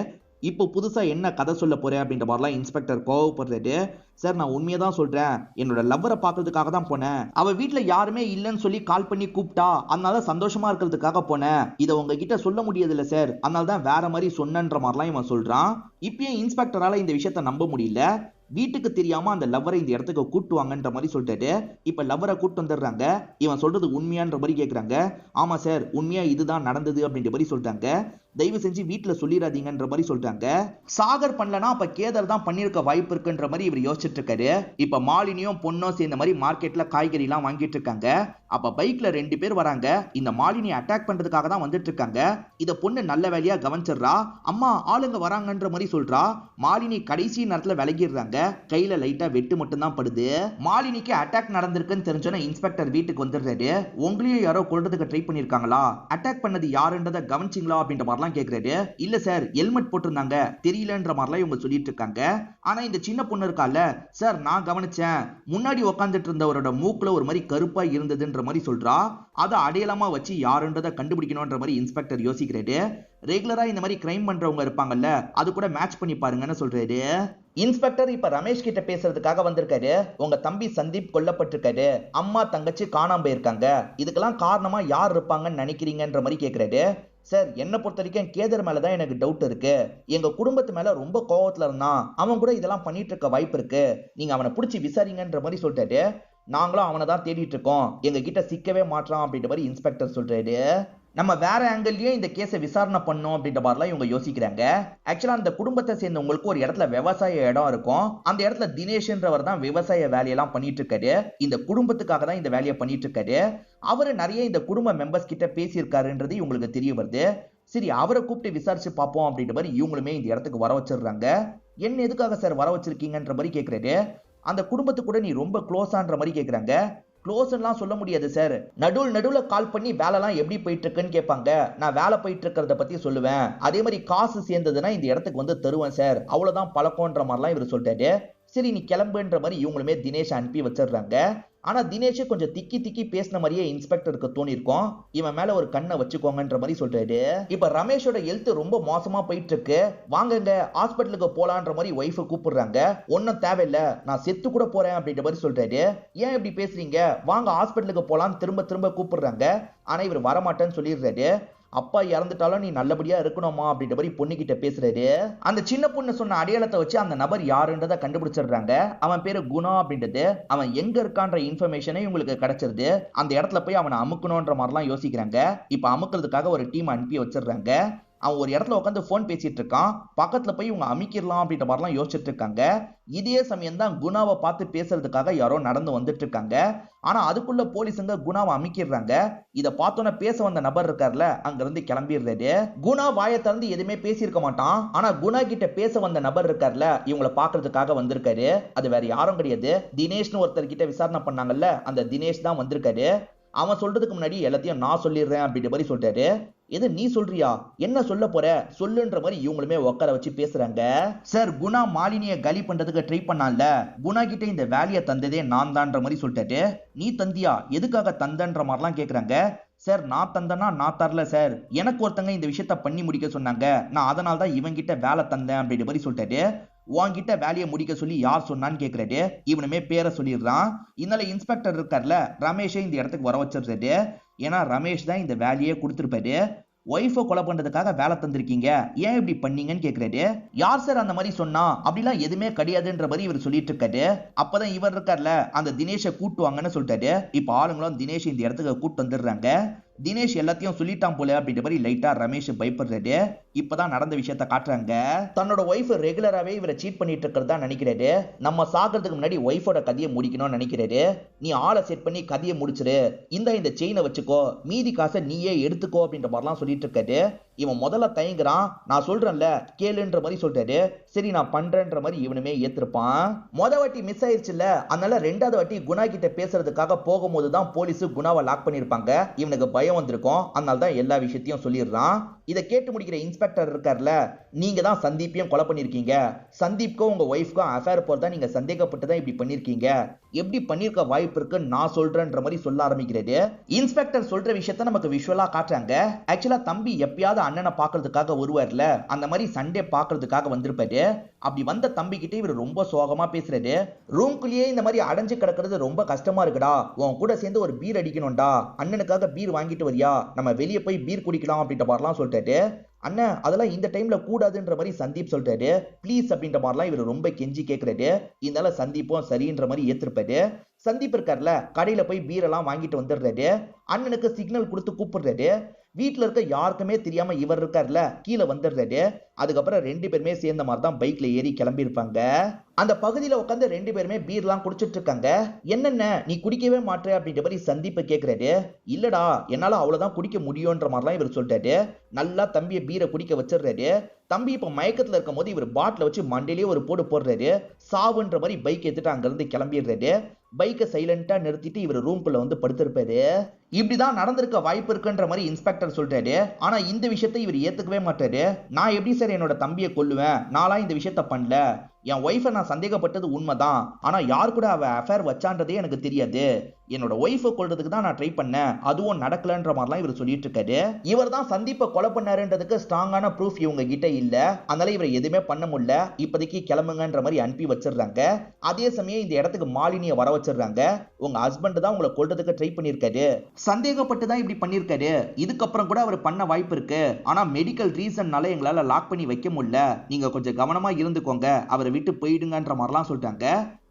இப்போ புதுசா என்ன கதை சொல்ல போறேன் அப்படின்ற மாதிரிலாம் இன்ஸ்பெக்டர் கோவப்படுறாரு. சார் நான் உண்மையை தான் சொல்றேன், என்னோட லவ்வரை பார்க்கறதுக்காக தான் போனேன், அவ வீட்டுல யாருமே இல்லைன்னு சொல்லி கால் பண்ணி கூப்பிட்டா, அதனால சந்தோஷமா இருக்கிறதுக்காக போனேன், இதை உங்ககிட்ட சொல்ல முடியாது இல்ல சார், அதனால தான் வேற மாதிரி சொன்னன்ற மாதிரிலாம் இவன் சொல்றான். இப்பயும் இன்ஸ்பெக்டரால இந்த விஷயத்த நம்ப முடியல. வீட்டுக்கு தெரியாம அந்த லவ்வரை இந்த இடத்துக்கு கூட்டுவாங்கன்ற மாதிரி சொல்லிட்டாரு. இப்ப லவ்வரை கூட்டு வந்துடுறாங்க. இவன் சொல்றது உண்மையான்ற மாதிரி கேட்கறாங்க. ஆமா சார் உண்மையா இதுதான் நடந்தது அப்படின்ற மாதிரி சொல்றாங்க. தயவு செஞ்சு வீட்டுல சொல்லிடாதீங்கன்ற மாதிரி சொல்றாங்க. சாகர் பண்ணலனா அப்ப கேதர் தான் பண்ணிருக்க வாய்ப்பு இருக்குன்ற மாதிரி இவர் யோசிச்சுட்டு இருக்காரு. இப்ப மாலினியும் பொண்ணும் சேர்ந்த மாதிரி மார்க்கெட்ல காய்கறி எல்லாம் வாங்கிட்டு இருக்காங்க. அப்ப பைக்ல 2 பேர் வராங்க. இந்த மாலினி அட்டாக் பண்றதுக்காக தான் வந்துட்டு இருக்காங்க. இத பொண்ணு நல்ல வேலையா கவனிச்சிடுறா. அம்மா ஆளுங்க வராங்கன்ற மாதிரி சொல்றா. மாலினி கடைசி நேரத்துல விலகிடுறாங்க. கையில லைட்டா வெட்டு மட்டும் தான் படுது. மாலினிக்கு அட்டாக் நடந்திருக்குன்னு தெரிஞ்சோன்னா இன்ஸ்பெக்டர் வீட்டுக்கு வந்துடுறாரு. உங்களையும் யாரோ கொல்றதுக்கு ட்ரை பண்ணிருக்காங்களா, அட்டாக் பண்ணது யாருன்றத கவனிச்சிங்களா அப்படின்ற மாதிரி மாதிரிலாம் கேக்குறாரு. இல்ல சார் ஹெல்மெட் போட்டிருந்தாங்க தெரியலன்ற மாதிரிலாம் இவங்க சொல்லிட்டு இருக்காங்க. ஆனா இந்த சின்ன பொண்ணு இருக்கால, சார் நான் கவனிச்சேன், முன்னாடி உட்காந்துட்டு இருந்தவரோட மூக்குல ஒரு மாதிரி கருப்பா இருந்ததுன்ற மாதிரி சொல்றா. அதை அடையாளமா வச்சு யாருன்றதை கண்டுபிடிக்கணும்ன்ற மாதிரி இன்ஸ்பெக்டர் யோசிக்கிறாரு. ரெகுலரா இந்த மாதிரி கிரைம் பண்றவங்க இருப்பாங்கல்ல, அது கூட மேட்ச் பண்ணி பாருங்கன்னு சொல்றாரு. இன்ஸ்பெக்டர் இப்ப ரமேஷ் கிட்ட பேசுறதுக்காக வந்திருக்காரு. உங்க தம்பி சந்தீப் கொல்லப்பட்டிருக்காரு, அம்மா தங்கச்சி காணாம போயிருக்காங்க, இதுக்கெல்லாம் காரணமா யார் இருப்பாங்கன்னு நினைக்கிறீங்கன்ற மாதிரி கேக்குறாரு. சார் என்ன பொறுத்த வரைக்கும் கேதர் மேலதான் எனக்கு டவுட் இருக்கு. எங்க குடும்பத்து மேல ரொம்ப கோவத்துல இருந்தான், அவன் கூட இதெல்லாம் பண்ணிட்டு இருக்க வாய்ப்பு இருக்கு, நீங்க அவனை பிடிச்சி விசாரிங்கன்ற மாதிரி சொல்லிட்டாரு. நாங்களும் அவனை தான் தேடிட்டு இருக்கோம், எங்க கிட்ட சிக்கவே மாட்டான் அப்படின்ற மாதிரி இன்ஸ்பெக்டர் சொல்றாரு. நம்ம வேற ஆங்கிள்லயும் இந்த கேஸை விசாரணை பண்ணோம் அப்படின்ற மாதிரிலாம் இவங்க யோசிக்கிறாங்க. ஆக்சுவலா அந்த குடும்பத்தை சேர்ந்தவங்களுக்கு ஒரு இடத்துல விவசாய இடம் இருக்கும். அந்த இடத்துல தினேஷ்ன்றவர் தான் விவசாய வேலையெல்லாம் பண்ணிட்டு இருக்காரு. இந்த குடும்பத்துக்காக தான் இந்த வேலையை பண்ணிட்டு இருக்காரு. அவரு நிறைய இந்த குடும்ப மெம்பர்ஸ் கிட்ட பேசியிருக்காருன்றது இவங்களுக்கு தெரிய வருது. சரி அவரை கூப்பிட்டு விசாரிச்சு பார்ப்போம் அப்படின்ற மாதிரி இவங்களுமே இந்த இடத்துக்கு வர வச்சிடுறாங்க. என்ன எதுக்காக சார் வர வச்சிருக்கீங்கன்ற மாதிரி கேக்குறாரு. அந்த குடும்பத்து கூட நீ ரொம்ப க்ளோஸான்ற மாதிரி கேக்குறாங்க. க்ளோஸ்லாம் சொல்ல முடியாது சார், நடுவுல கால் பண்ணி வேலைலாம் எப்படி போயிட்டு இருக்குன்னு கேட்பாங்க, நான் வேலை போயிட்டு இருக்கிறத பத்தி சொல்லுவேன், அதே மாதிரி காசு சேர்ந்ததுன்னா இந்த இடத்துக்கு வந்து தருவேன் சார், அவ்வளவுதான் பழக்கம்ன்ற மாதிரிலாம் இவர் சொல்லிட்டாரு. சரி நீ கிளம்புன்ற மாதிரி இவங்களுமே தினேஷ் அனுப்பி வச்சிடுறாங்க. ஆனா தினேஷ் கொஞ்சம் திக்கி பேசின மாதிரியே இன்ஸ்பெக்டருக்கு தோணிருக்கும். இவன் மேல ஒரு கண்ணை வச்சுக்கோங்கன்ற மாதிரி சொல்றாரு. இப்ப ரமேஷோட ஹெல்த் ரொம்ப மோசமா போயிட்டு இருக்கு, வாங்கங்க ஹாஸ்பிட்டலுக்கு போலான்ற மாதிரி ஒய்ஃப் கூப்பிடுறாங்க. ஒன்னும் தேவையில்ல, நான் செத்து கூட போறேன் அப்படின்ற மாதிரி சொல்றாரு. ஏன் இப்படி பேசுறீங்க, வாங்க ஹாஸ்பிட்டலுக்கு போலான்னு திரும்ப கூப்பிடுறாங்க. ஆனா இவர் வரமாட்டேன்னு சொல்லிடுறாரு. அப்பா இறந்துட்டாலும் நீ நல்லபடியா இருக்கணுமா அப்படின்ற மாதிரி பொண்ணு கிட்ட பேசுறாரு. அந்த சின்ன பொண்ணு சொன்ன அடையாளத்தை வச்சு அந்த நபர் யாருன்றதை கண்டுபிடிச்சிடுறாங்க. அவன் பேரு குணா அப்படின்றது. அவன் எங்க இருக்கான்ற இன்ஃபர்மேஷனே உங்களுக்கு கிடைச்சிருது. அந்த இடத்துல போய் அவனை அமுக்கணும்ன்ற மாதிரிலாம் யோசிக்கிறாங்க. இப்ப அமுக்கிறதுக்காக ஒரு டீம் அனுப்பி வச்சிடுறாங்க. அவன் ஒரு இடத்துல உட்காந்து போன் பேசிட்டு இருக்கான். பக்கத்துல போய் இவங்க அமைக்கிடலாம் அப்படின்ற மாதிரிலாம் யோசிச்சுட்டு இருக்காங்க. இதே சமயம் தான் குணாவை பார்த்து பேசுறதுக்காக யாரோ நடந்து வந்துட்டு இருக்காங்க. ஆனா அதுக்குள்ள போலீஸுங்க குணாவை அமைக்கிடுறாங்க. இதை பார்த்தோன்னே பேச வந்த நபர் இருக்கார்ல, அங்க இருந்து கிளம்பிடுறாரு. குணா வாயை திறந்து எதுவுமே பேசியிருக்க மாட்டான். ஆனா குணா கிட்ட பேச வந்த நபர் இருக்கார்ல, இவங்களை பாக்குறதுக்காக வந்திருக்காரு. அது வேற யாரும் கிடையாது, தினேஷ்னு ஒருத்தர் கிட்ட விசாரணை பண்ணாங்கல்ல, அந்த தினேஷ் தான் வந்திருக்காரு. அவன் சொல்றதுக்கு முன்னாடி எல்லாத்தையும் நான் சொல்லிடுறேன் அப்படின்ற மாதிரி சொல்லிட்டாரு. எது நீ சொல்றியா, என்ன சொல்ல போற சொல்லுன்ற மாதிரி இவங்களுமே உட்கார வச்சு பேசுறாங்க. சார் குணா மாலினியை காலி பண்றதுக்கு ட்ரை பண்ணான்ல, குணா கிட்ட இந்த வேலையை தந்ததே நான் தான்ற மாதிரி சொல்லிட்டாரு. நீ தந்தியா, எதுக்காக தந்தன்ற மாதிரிலாம் கேக்குறாங்க. சார் நான் தந்தனா நான் தரல சார், எனக்கு ஒருத்தங்க இந்த விஷயத்த பண்ணி முடிக்க சொன்னாங்க, நான் அதனால தான் இவங்கிட்ட வேலை தந்தேன் அப்படின்ற மாதிரி சொல்லிட்டாரு. உன்கிட்ட வேலையை முடிக்க சொல்லி யார் சொன்னான்னு கேக்குறாரு. இவனுமே பேரை சொல்லிடுறான். இதனால இன்ஸ்பெக்டர் இருக்கார்ல ரமேஷை இந்த இடத்துக்கு வர வச்சிடுறாரு. ஏன்னா ரமேஷ் தான் இந்த வேலையை கொடுத்துருப்பாரு. ஒய்ஃபை கொலை பண்றதுக்காக வேலை தந்திருக்கீங்க, ஏன் இப்படி பண்ணீங்கன்னு கேக்குறாரு. யார் சார் அந்த மாதிரி சொன்னா, அப்படிலாம் எதுவுமே கிடையாதுன்ற மாதிரி இவர் சொல்லிட்டு இருக்காரு. அப்பதான் இவர் இருக்கார்ல, அந்த தினேஷை கூட்டுவாங்கன்னு சொல்லிட்டாரு. இப்ப ஆளுங்களும் தினேஷ் இந்த இடத்துக்கு கூட்டு வந்துடுறாங்க. தினேஷ் எல்லாத்தையும் சொல்லிட்டான் போல அப்படின்ற மாதிரி லைட்டா ரமேஷ் பயப்படுறாரு. இப்பதான் நடந்த விஷயத்த காட்டுறாங்க. தன்னோட ஒய்ஃப் ரெகுலராவே இவரை சீட் பண்ணிட்டு இருக்கிறதா நினைக்கிறாரு. நம்ம சாகிறதுக்கு முன்னாடி ஒய்ஃபோட கதையை முடிக்கணும்னு நினைக்கிறாரு. நீ ஆளை செட் பண்ணி கதையை முடிச்சிரு, இந்த செயினை வச்சுக்கோ, மீதி காசை நீயே எடுத்துக்கோ அப்படின்ற மாதிரிலாம் சொல்லிட்டு இருக்காரு. இவன் முதல்ல தயங்குறான். நான் சொல்றேன்ல கேளுன்ற மாதிரி சொல்றாரு. சரி நான் பண்றேன்ற மாதிரி இவனுமே ஏத்திருப்பான். வாட்டி மிஸ் ஆயிடுச்சுல்ல, அதனால ரெண்டாவது வாட்டி குணா கிட்ட பேசுறதுக்காக போகும்போது தான் போலீஸ் குணாவை லாக் பண்ணிருப்பாங்க. இவனுக்கு பயம் வந்திருக்கும், அதனால தான் எல்லா விஷயத்தையும் சொல்லிடுறான். இதை கேட்டு முடிக்கிற இன்ஸ்பெக்டர் இருக்கார்ல, நீங்க தான் சந்தீப்பையும் கொலை பண்ணிருக்கீங்க, சந்தீப்க்கும் உங்க ஒய்ஃப்க்கும் அஃபேர் போறதா நீங்க சந்தேகப்பட்டு தான் இப்படி பண்ணிருக்கீங்க, எப்படி பண்ணிருக்க வாய்ப்பு இருக்கு நான் சொல்றேன்ற மாதிரி சொல்ல ஆரம்பிக்கிறது. இன்ஸ்பெக்டர் சொல்ற விஷயத்த நமக்கு விஷுவலா காட்டுறாங்க. ஆக்சுவலா தம்பி எப்பயாவது அண்ணனை பாக்குறதுக்காக வருவார்ல, அந்த மாதிரி சண்டே பாக்குறதுக்காக வந்திருப்பாரு. அப்படி வந்த தம்பி கிட்ட இவர் ரொம்ப சோகமா பேசுறாரு. ரூம்குள்ளேயே இந்த மாதிரி அடைஞ்சு கிடக்கிறது ரொம்ப கஷ்டமா இருக்குடா, உன் கூட சேர்ந்து ஒரு பீர் அடிக்கணும்டா, அண்ணனுக்காக பீர் வாங்கிட்டு வரியா, நம்ம வெளியே போய் பீர் குடிக்கலாம் அப்படின்ற மாதிரிலாம் சொல்லிட்டாரு. அண்ணன் அதெல்லாம் இந்த டைம்ல கூடாதுன்ற மாதிரி சந்தீப் சொல்றாரு. ப்ளீஸ் அப்படின்ற மாதிரிலாம் இவர் ரொம்ப கெஞ்சி கேட்கறாரு. இதனால சந்தீப்பும் சரின்ற மாதிரி ஏத்திருப்பாரு. சந்தீப் இருக்கார்ல, கடையில போய் பீரெல்லாம் வாங்கிட்டு வந்துடுறாரு. அண்ணனுக்கு சிக்னல் கொடுத்து கூப்பிடுறாரு. வீட்டுல இருக்க யாருக்குமே தெரியாம இவர் இருக்கார்ல கீழே வந்துடுறாரு. அதுக்கப்புறம் ரெண்டு பேருமே சேர்ந்த மாதிரி தான் பைக்ல ஏறி கிளம்பி இருப்பாங்க. அந்த பகுதியில உட்காந்து ரெண்டு பேருமே பீர்லாம் குடிச்சிட்டு இருக்காங்க. என்னென்ன நீ குடிக்கவே மாட்டே அப்படின்ற மாதிரி சந்தீப்பை கேட்கிறாரு. இல்லடா என்னால அவ்வளவுதான் குடிக்க முடியும்ன்ற மாதிரிலாம் இவர் சொல்லிட்டாரு. நல்லா தம்பியை பீரை குடிக்க வச்சிடுறாரு. தம்பி இப்ப மயக்கத்துல இருக்கும் போது இவர் பாட்டில வச்சு மண்டையிலேயே ஒரு போடு போடுறாரு. சாவுன்ற மாதிரி பைக் எடுத்துட்டு அங்க இருந்து கிளம்பிடுறாரு. பைக்கை சைலண்டா நிறுத்திட்டு இவர் ரூம்குள்ள வந்து படுத்திருப்பாரு. இப்படிதான் நடந்திருக்க வாய்ப்பு இருக்குன்ற மாதிரி இன்ஸ்பெக்டர் சொல்றாரு. ஆனா இந்த விஷயத்தை இவர் ஏத்துக்கவே மாட்டாரு. நான் எப்படி சார் என்னோட தம்பியை கொல்லுவேன், நானா இந்த விஷயத்த பண்ணல, என் ஒய்ஃபை நான் சந்தேகப்பட்டது உண்மைதான், ஆனா யார் கூட அவ அஃபேர் வச்சான்றதே எனக்கு தெரியாது, என்னோட ஒய்ஃபை கொல்றதுக்கு தான் நான் ட்ரை பண்ணேன், அதுவும் நடக்கலன்ற மாதிரிலாம் இவர் சொல்லிட்டு இருக்காரு. இவர் தான் சந்தீப்பை கொலை பண்ணாருன்றதுக்கு ஸ்ட்ராங்கான ப்ரூஃப் இவங்க கிட்ட இல்ல, அதனால இவரை எதுவுமே பண்ண முடியல, இப்போதைக்கு கிளம்புங்கன்ற மாதிரி அனுப்பி வச்சிடுறாங்க. அதே சமயம் இந்த இடத்துக்கு மாலினியை வர வச்சிடுறாங்க. உங்க ஹஸ்பண்ட் தான் உங்களை கொல்றதுக்கு ட்ரை பண்ணிருக்காரு, சந்தேகப்பட்டு தான் இப்படி பண்ணிருக்காரு, இதுக்கப்புறம் கூட அவர் பண்ண வாய்ப்பு இருக்கு, ஆனா மெடிக்கல் ரீசன்னால எங்களால லாக் பண்ணி வைக்க முடியல, நீங்க கொஞ்சம் கவனமா இருந்துக்கோங்க, அவரை விட்டு போயிடுங்கன்ற மாதிரிலாம் சொல்லிட்டாங்க.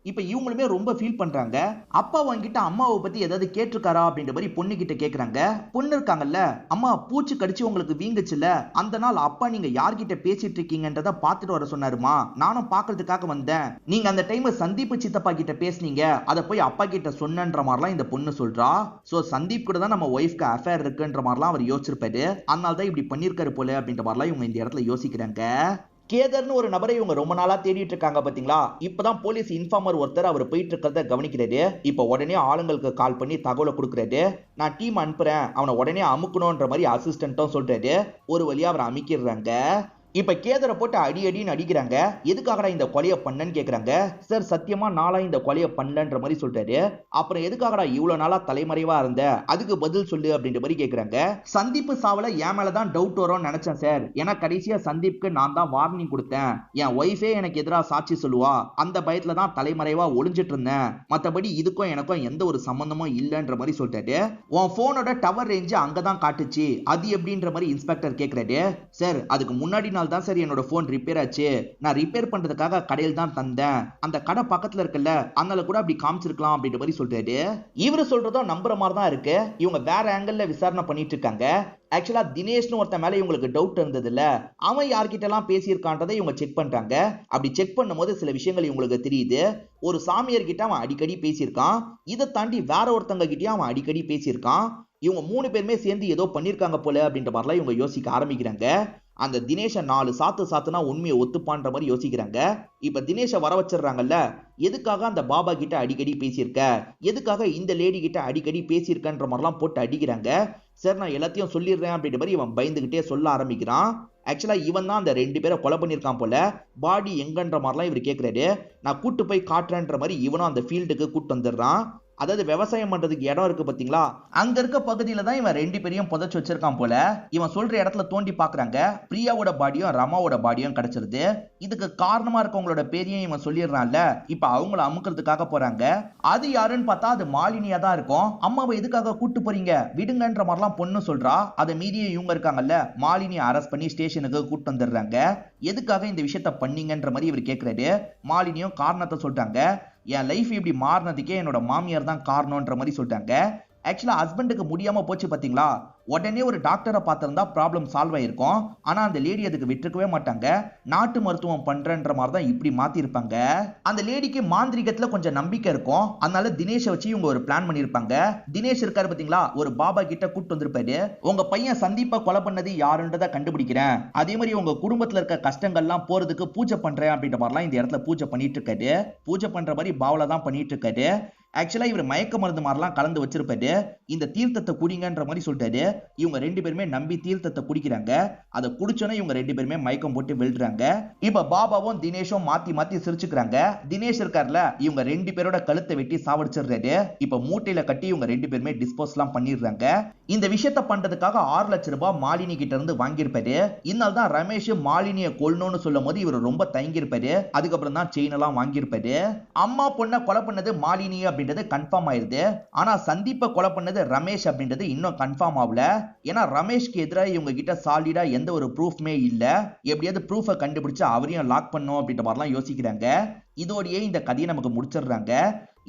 இப்ப இவங்களுமே ரொம்ப ஃபீல் பண்றாங்க. அப்பா வாங்கிட்ட அம்மாவை பத்தி ஏதாவது கேட்டிருக்காரா அப்படின்ற மாதிரி பொண்ணு கிட்ட கேக்குறாங்க. பொண்ணு இருக்காங்கல்ல, அம்மா பூச்சி கடிச்சு உங்களுக்கு வீங்குச்சுல, அந்த நாள் அப்பா நீங்க யார்கிட்ட பேசிட்டு இருக்கீங்கன்றத பாத்துட்டு வர சொன்னாருமா, நானும் பாக்குறதுக்காக வந்தேன், நீங்க அந்த டைம் சந்தீப் சித்தப்பா கிட்ட பேசுனீங்க, அதை போய் அப்பா கிட்ட சொன்னன்ற மாதிரிலாம் இந்த பொண்ணு சொல்றா. சோ சந்தீப் கூட தான் நம்ம ஒய்ஃப்க்கு அஃபேர் இருக்குன்ற மாதிரிலாம் அவர் யோசிச்சிருப்பாரு, அதனால தான் இப்படி பண்ணிருக்காரு போல அப்படின்ற மாதிரிலாம் இவங்க இந்த இடத்துல யோசிக்கிறாங்க. கேதர்னு ஒரு நபரை இவங்க ரொம்ப நாளா தேடிட்டு இருக்காங்க பாத்தீங்களா. இப்பதான் போலீஸ் இன்ஃபார்மர் ஒருத்தர் அவர் போயிட்டு இருக்கிறத கவனிக்கிறாரு. இப்ப உடனே ஆளுங்களுக்கு கால் பண்ணி தகவலை கொடுக்குறாரு. நான் டீம் அனுப்புறேன், அவனை உடனே அமுக்கணும்ன்ற மாதிரி அசிஸ்டன்ட்டும் சொல்றாரு. ஒரு வழியா அவரை அமுக்கிடுறாங்க. இப்ப கேதரை போட்டு அடி அடின்னு அடிக்கிறாங்க. எதுக்காகடா இந்த கொலையை பண்ணன்னு கேக்குறாங்க. சார் சத்தியமா நாளா இந்த கொலையை பண்ணலன்ற மாதிரி சொல்றாரு. அப்புறம் எதுக்காகடா இவ்வளவு நாளா தலைமறைவா இருந்த, அதுக்கு பதில் சொல்லு அப்படின்ற மாதிரி கேக்குறாங்க. சந்தீப் சாவல என் மேலதான் டவுட் வரும்னு நினைச்சேன் சார், ஏன்னா கடைசியா சந்தீப்க்கு நான் தான் வார்னிங் கொடுத்தேன், என் ஒய்ஃபே எனக்கு எதிராக சாட்சி சொல்லுவா, அந்த பயத்துல தான் தலைமறைவா ஒளிஞ்சிட்டு இருந்தேன், மத்தபடி இதுக்கும் எனக்கும் எந்த ஒரு சம்பந்தமும் இல்லைன்ற மாதிரி சொல்லிட்டாரு. உன் போனோட டவர் ரேஞ்சு அங்கதான் காட்டுச்சு, அது எப்படின்ற மாதிரி இன்ஸ்பெக்டர் கேக்குறாரு. சார் அதுக்கு முன்னாடி தான் சார் என்னோட போன் ரிப்பேர் ஆச்சு, நான் ரிப்பேர் பண்றதுக்காக கடையில் தான் தந்தேன், அந்த கடை பக்கத்துல இருக்குல்ல, அதனால கூட அப்படி காமிச்சிருக்கலாம் அப்படின்ற மாதிரி சொல்றாரு. இவரு சொல்றதும் நம்புற மாதிரி தான் இருக்கு. இவங்க வேற ஆங்கிள் விசாரணை பண்ணிட்டு இருக்காங்க. ஆக்சுவலா தினேஷ்னு ஒருத்த மேல இவங்களுக்கு டவுட் இருந்தது இல்ல, அவன் யார்கிட்ட எல்லாம் பேசியிருக்கான்றதை இவங்க செக் பண்றாங்க. அப்படி செக் பண்ணும்போது சில விஷயங்கள் இவங்களுக்கு தெரியுது. ஒரு சாமியார் கிட்ட அவன் அடிக்கடி பேசியிருக்கான், இதை தாண்டி வேற ஒருத்தங்க கிட்டயும் அவன் அடிக்கடி பேசியிருக்கான். இவங்க 3 பேருமே சேர்ந்து ஏதோ பண்ணிருக்காங்க போல அப்படின்ற மாதிரிலாம் இவங்க யோசிக்க ஆரம்பிக்கிறாங்க. அந்த தினேஷை 4 சாத்துனா உண்மையை ஒத்துப்பான்ற மாதிரி யோசிக்கிறாங்க. இப்ப தினேஷை வர வச்சிடறாங்கல்ல, எதுக்காக அந்த பாபா கிட்ட அடிக்கடி பேசியிருக்க, எதுக்காக இந்த லேடி கிட்ட அடிக்கடி பேசியிருக்கன்ற மாதிரிலாம் போட்டு அடிக்கிறாங்க. சார் நான் எல்லாத்தையும் சொல்லிடுறேன் அப்படின்ற மாதிரி இவன் பயந்துகிட்டே சொல்ல ஆரம்பிக்கிறான். ஆக்சுவலா இவன் தான் அந்த 2 பேரை கொலை பண்ணிருக்கான் போல. பாடி எங்கன்ற மாதிரிலாம் இவர் கேட்கிறாரு. நான் கூட்டு போய் காட்டுறேன்ற மாதிரி இவனும் அந்த ஃபீல்டுக்கு கூட்டு வந்துடுறான். அதாவது விவசாயம் பண்றதுக்கு இடம் இருக்கு பாத்தீங்களா, அங்க இருக்க பகுதியில தான் இவன் 2 பேரையும் புதைச்சு வச்சிருக்கான் போல. இவன் சொல்ற இடத்துல தோண்டி பாக்குறாங்க. பிரியாவோட பாடியும் ரமாவோட பாடியும் கிடைச்சிருது. இதுக்கு காரணமா இருக்கவங்களோட பேரையும் இவன் சொல்லிடுறான்ல. இப்ப அவங்கள அமுக்கிறதுக்காக போறாங்க. அது யாருன்னு பார்த்தா அது மாலினியா தான் இருக்கும். அம்மாவை எதுக்காக கூட்டு போறீங்க, விடுங்கன்ற மாதிரிலாம் பொண்ணு சொல்றா. அதை மீறிய இவங்க இருக்காங்கல்ல, மாலினியை அரெஸ்ட் பண்ணி ஸ்டேஷனுக்கு கூட்டு வந்துடுறாங்க. எதுக்காக இந்த விஷயத்த பண்ணீங்கன்ற மாதிரி இவர் கேட்கிறாரு. மாலினியும் காரணத்தை சொல்றாங்க. என் லைஃப் இப்படி மாறினதுக்கே என்னோட மாமியார் தான் காரணம்ன்ற மாதிரி சொல்லிட்டாங்க. ஆக்சுவலா ஹஸ்பண்டுக்கு முடியாம போச்சு பாத்தீங்களா, உடனே ஒரு டாக்டரை பார்த்திருந்தா ப்ராப்ளம் சால்வ் ஆயிருக்கும். ஆனா அந்த லேடி அதுக்கு விட்டுருக்கவே மாட்டாங்க. நாட்டு மருத்துவம் பண்றன்ற மாதிரி தான் இப்படி மாத்திருப்பாங்க. அந்த லேடிக்கு மாந்திரிகத்துல கொஞ்சம் நம்பிக்கை இருக்கும். அதனால தினேஷை வச்சு இவங்க ஒரு பிளான் பண்ணிருப்பாங்க. தினேஷ் இருக்காரு பாத்தீங்களா, ஒரு பாபா கிட்ட கூட்டு வந்திருப்பாரு. உங்க பையன் சந்தீப்பை கொலை பண்ணது யாருன்றதை கண்டுபிடிக்கிறேன், அதே மாதிரி உங்க குடும்பத்துல இருக்க கஷ்டங்கள்லாம் போறதுக்கு பூஜை பண்றேன் அப்படின்ற மாதிரிலாம் இந்த இடத்துல பூஜை பண்ணிட்டு இருக்காரு. பூஜை பண்ற மாதிரி பாவல தான் பண்ணிட்டு இருக்காரு. ஆக்சுவலா இவர் மயக்க மருந்து மாதிரிலாம் கலந்து வச்சிருப்பாரு. இந்த தீர்த்தத்தை குடிங்கன்ற மாதிரி சொல்லிட்டாரு. இவங்க 2 பேருமே நம்பி தீர்த்தத்தை குடிக்கிறாங்க. அதை குடிச்சோன்னே இவங்க 2 பேருமே மயக்கம் போட்டு விழுறாங்க. இப்ப பாபாவும் தினேஷும் மாத்தி மாத்தி சிரிச்சுக்கிறாங்க. தினேஷ் இருக்கார்ல, இவங்க 2 பேரோட கழுத்தை வெட்டி சாவடிச்சிடுறாரு. இப்ப மூட்டையில கட்டி இவங்க 2 பேருமே டிஸ்போஸ் எல்லாம் பண்ணிடுறாங்க. இந்த விஷயத்த பண்றதுக்காக 6 லட்சம் ரூபாய் மாலினி கிட்ட இருந்து வாங்கியிருப்பாரு. இதனால தான் ரமேஷ் மாலினியை கொல்லணும்னு சொல்லும் போது இவர் ரொம்ப தயங்கியிருப்பாரு. அதுக்கப்புறம் தான் செயின் எல்லாம் வாங்கியிருப்பாரு. அம்மா பொண்ணை கொலை பண்ணது மாலினி அப்படின்றது கன்ஃபார்ம் ஆயிருது. ஆனா சந்தீப்பை கொலை பண்ணது ரமேஷ் அப்படின்றது இன்னும் கன்ஃபார்ம் ஆகல. ஏன்னா ரமேஷ்க்கு எதிராக இவங்க கிட்ட சாலிடா எந்த ஒரு ப்ரூஃப்மே இல்ல. எப்படியாவது ப்ரூஃபை கண்டுபிடிச்சு அவரையும் லாக் பண்ணும் அப்படின்ற மாதிரிலாம் யோசிக்கிறாங்க. இதோடயே இந்த கதையை நமக்கு முடிச்சிடுறாங்க.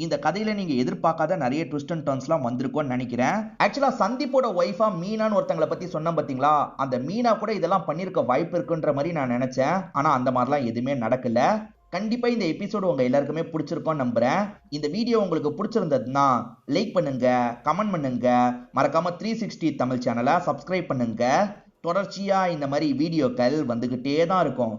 இந்த கதையில நீங்க எதிர்பார்க்காத நிறைய ட்விஸ்ட் அண்ட் டர்ன்ஸ்லாம் வந்திருக்கும்னு நினைக்கிறேன். ஆக்சுவலா சந்தீப்போட ஒய்ஃபா மீனான்னு ஒருத்தங்களை பத்தி சொன்ன பாத்தீங்களா, அந்த மீனா கூட இதெல்லாம் பண்ணிருக்க வாய்ப்பு இருக்குன்ற மாதிரி நான் நினைச்சேன். ஆனா அந்த மாதிரிலாம் எதுவுமே நடக்கல. கண்டிப்பா இந்த எபிசோடு உங்க எல்லாருக்குமே பிடிச்சிருக்கும் நம்புறேன். இந்த வீடியோ உங்களுக்கு பிடிச்சிருந்ததுன்னா லைக் பண்ணுங்க, கமெண்ட் பண்ணுங்க, மறக்காம 360 தமிழ் சேனலை சப்ஸ்கிரைப் பண்ணுங்க. தொடர்ச்சியா இந்த மாதிரி வீடியோக்கள் வந்துகிட்டே தான் இருக்கும்.